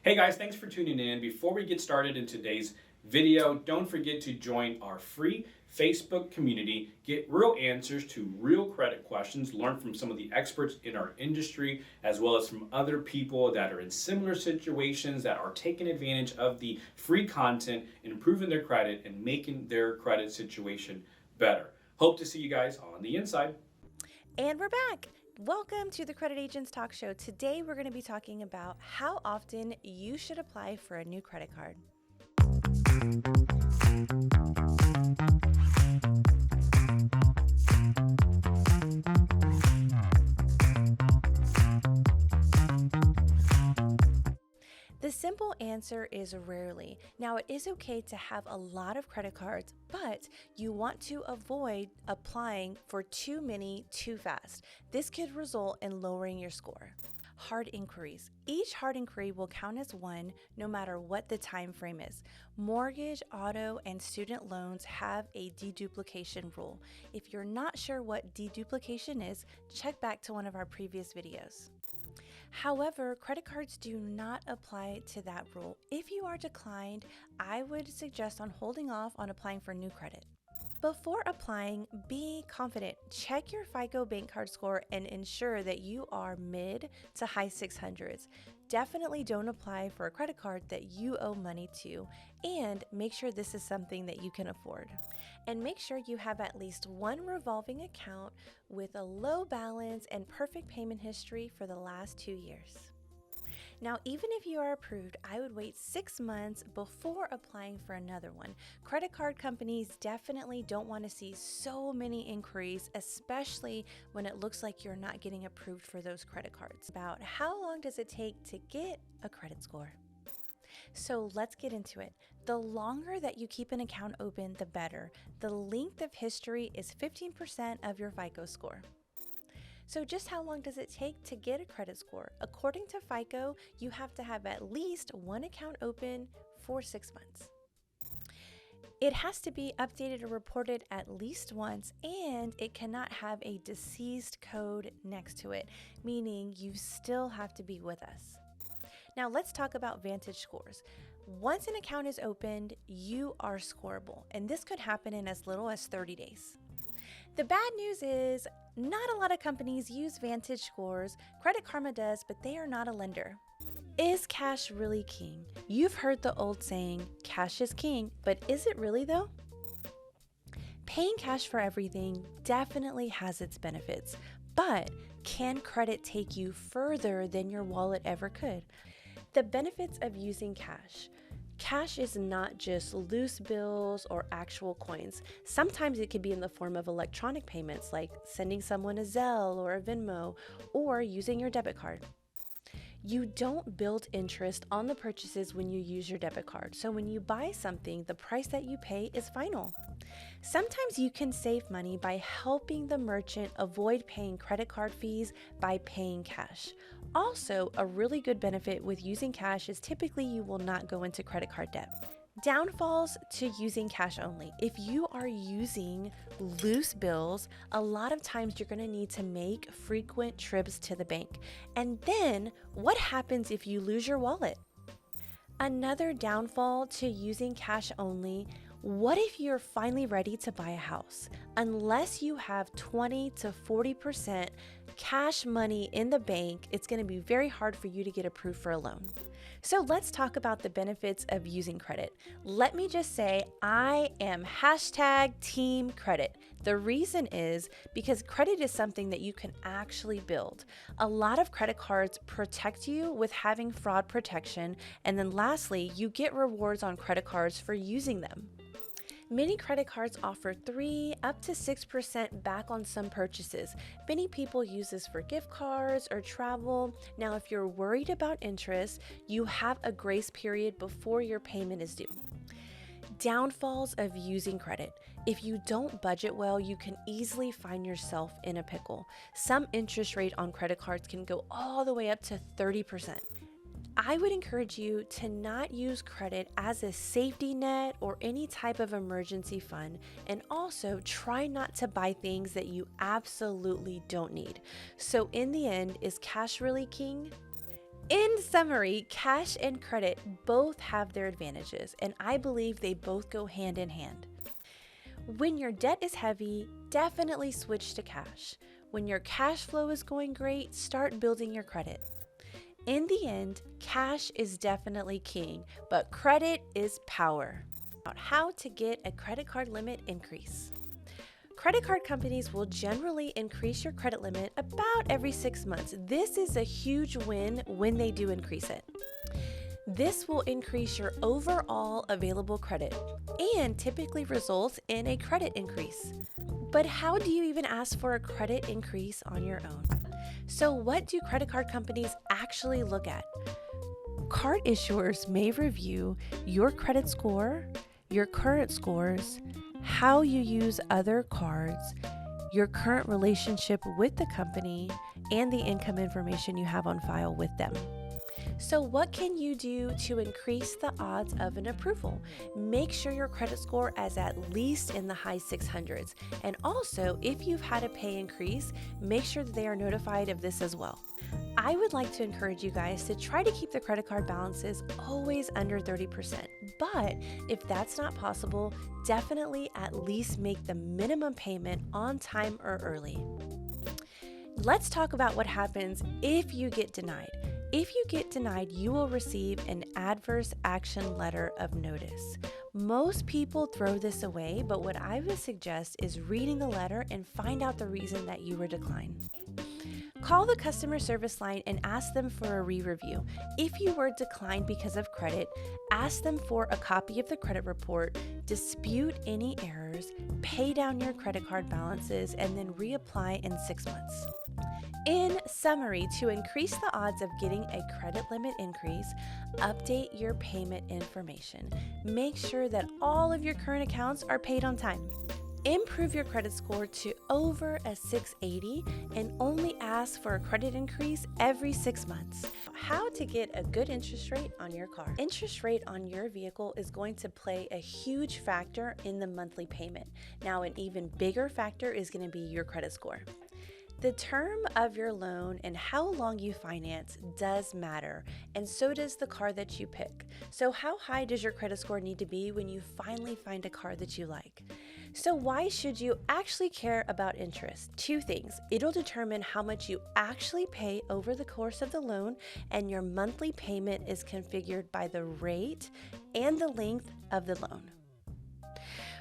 Hey guys, thanks for tuning in. Before we get started in today's video, don't forget to join our free Facebook community, get real answers to real credit questions, learn from some of the experts in our industry, as well as from other people that are in similar situations that are taking advantage of the free content, improving their credit and making their credit situation better. Hope to see you guys on the inside. And we're back. Welcome to the Credit Agents Talk Show. Today we're going to be talking about how often you should apply for a new credit card. The simple answer is rarely. Now, it is okay to have a lot of credit cards, but you want to avoid applying for too many too fast. This could result in lowering your score. Hard inquiries. Each hard inquiry will count as one no matter what the time frame is. Mortgage, auto, and student loans have a deduplication rule. If you're not sure what deduplication is, check back to one of our previous videos. However, credit cards do not apply to that rule. If you are declined, I would suggest on holding off on applying for new credit. Before applying, be confident. Check your FICO bank card score and ensure that you are mid to high 600s. Definitely don't apply for a credit card that you owe money to, and make sure this is something that you can afford. And make sure you have at least one revolving account with a low balance and perfect payment history for the last 2 years. Now, even if you are approved, I would wait 6 months before applying for another one. Credit card companies definitely don't want to see so many inquiries, especially when it looks like you're not getting approved for those credit cards. About how long does it take to get a credit score? So let's get into it. The longer that you keep an account open, the better. The length of history is 15% of your FICO score. So just how long does it take to get a credit score? According to FICO, you have to have at least one account open for 6 months. It has to be updated or reported at least once, and it cannot have a deceased code next to it, meaning you still have to be with us. Now let's talk about Vantage scores. Once an account is opened, you are scoreable, and this could happen in as little as 30 days. The bad news is not a lot of companies use Vantage scores. Credit Karma does, but they are not a lender. Is cash really king? You've heard the old saying, cash is king, but is it really though? Paying cash for everything definitely has its benefits, but can credit take you further than your wallet ever could? The benefits of using cash. Cash is not just loose bills or actual coins. Sometimes it can be in the form of electronic payments like sending someone a Zelle or a Venmo or using your debit card. You don't build interest on the purchases when you use your debit card. So when you buy something, the price that you pay is final. Sometimes you can save money by helping the merchant avoid paying credit card fees by paying cash. Also, a really good benefit with using cash is typically you will not go into credit card debt. Downfalls to using cash only. If you are using loose bills, a lot of times you're going to need to make frequent trips to the bank. And then what happens if you lose your wallet? Another downfall to using cash only. What if you're finally ready to buy a house? Unless you have 20 to 40% cash money in the bank, it's going to be very hard for you to get approved for a loan. So let's talk about the benefits of using credit. Let me just say I am #team credit. The reason is because credit is something that you can actually build. A lot of credit cards protect you with having fraud protection. And then lastly, you get rewards on credit cards for using them. Many credit cards offer 3 up to 6% back on some purchases. Many people use this for gift cards or travel. Now, if you're worried about interest, you have a grace period before your payment is due. Downfalls of using credit. If you don't budget well, you can easily find yourself in a pickle. Some interest rate on credit cards can go all the way up to 30%. I would encourage you to not use credit as a safety net or any type of emergency fund, and also try not to buy things that you absolutely don't need. So in the end, is cash really king? In summary, cash and credit both have their advantages, and I believe they both go hand in hand. When your debt is heavy, definitely switch to cash. When your cash flow is going great, start building your credit. In the end, cash is definitely king, but credit is power. About how to get a credit card limit increase. Credit card companies will generally increase your credit limit about every 6 months. This is a huge win when they do increase it. This will increase your overall available credit and typically results in a credit increase. But how do you even ask for a credit increase on your own? So what do credit card companies actually look at? Card issuers may review your credit score, your current scores, how you use other cards, your current relationship with the company, and the income information you have on file with them. So what can you do to increase the odds of an approval? Make sure your credit score is at least in the high 600s. And also, if you've had a pay increase, make sure that they are notified of this as well. I would like to encourage you guys to try to keep the credit card balances always under 30%. But if that's not possible, definitely at least make the minimum payment on time or early. Let's talk about what happens if you get denied. If you get denied, you will receive an adverse action letter of notice. Most people throw this away, but what I would suggest is reading the letter and find out the reason that you were declined. Call the customer service line and ask them for a re-review. If you were declined because of credit, ask them for a copy of the credit report, dispute any errors, pay down your credit card balances, and then reapply in 6 months. In summary, to increase the odds of getting a credit limit increase, update your payment information. Make sure that all of your current accounts are paid on time. Improve your credit score to over a 680 and only ask for a credit increase every 6 months. How to get a good interest rate on your car. Interest rate on your vehicle is going to play a huge factor in the monthly payment. Now, an even bigger factor is going to be your credit score. The term of your loan and how long you finance does matter, and so does the car that you pick. So how high does your credit score need to be when you finally find a car that you like? So why should you actually care about interest? 2 things. It'll determine how much you actually pay over the course of the loan, and your monthly payment is configured by the rate and the length of the loan.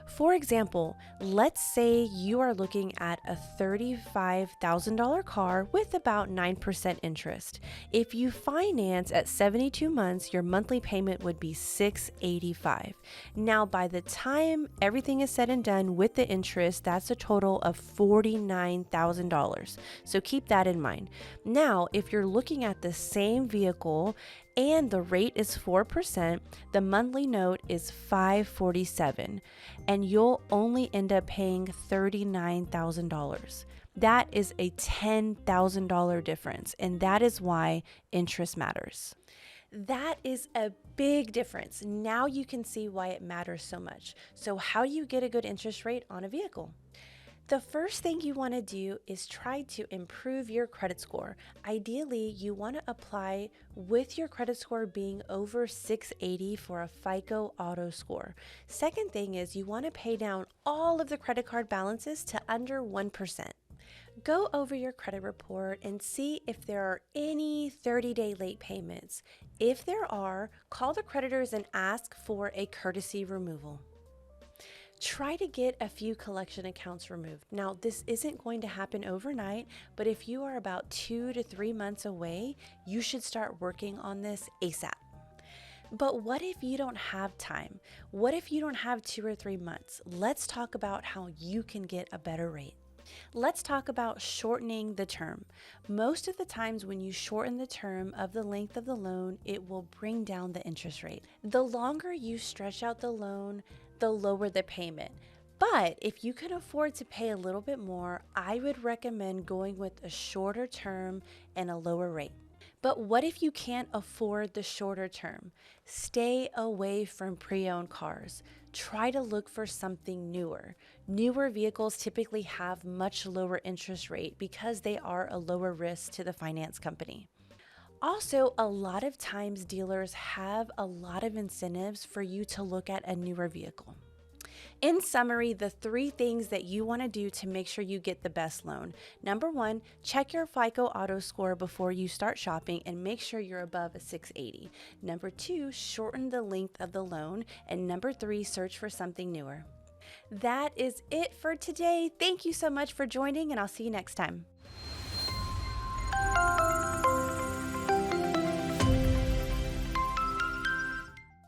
For example, let's say you are looking at a $35,000 car with about 9% interest. If you finance at 72 months, your monthly payment would be $685. Now, by the time everything is said and done with the interest, that's a total of $49,000. So keep that in mind. Now, if you're looking at the same vehicle and the rate is 4%, the monthly note is $547, and you'll only end up paying $39,000. That is a $10,000 difference, and that is why interest matters. That is a big difference. Now you can see why it matters so much. So how do you get a good interest rate on a vehicle? The first thing you want to do is try to improve your credit score. Ideally, you want to apply with your credit score being over 680 for a FICO auto score. Second thing is you want to pay down all of the credit card balances to under 1%. Go over your credit report and see if there are any 30-day late payments. If there are, call the creditors and ask for a courtesy removal. Try to get a few collection accounts removed. Now, this isn't going to happen overnight, but if you are about 2 to 3 months away, you should start working on this ASAP. But what if you don't have time? What if you don't have 2 or 3 months? Let's talk about how you can get a better rate. Let's talk about shortening the term. Most of the times when you shorten the term of the length of the loan, it will bring down the interest rate. The longer you stretch out the loan, the lower the payment. But if you can afford to pay a little bit more, I would recommend going with a shorter term and a lower rate. But what if you can't afford the shorter term? Stay away from pre-owned cars. Try to look for something newer. Newer vehicles typically have much lower interest rate because they are a lower risk to the finance company. Also, a lot of times dealers have a lot of incentives for you to look at a newer vehicle. In summary, the 3 things that you want to do to make sure you get the best loan. Number 1, check your FICO auto score before you start shopping and make sure you're above a 680. Number 2, shorten the length of the loan. And number 3, search for something newer. That is it for today. Thank you so much for joining, and I'll see you next time.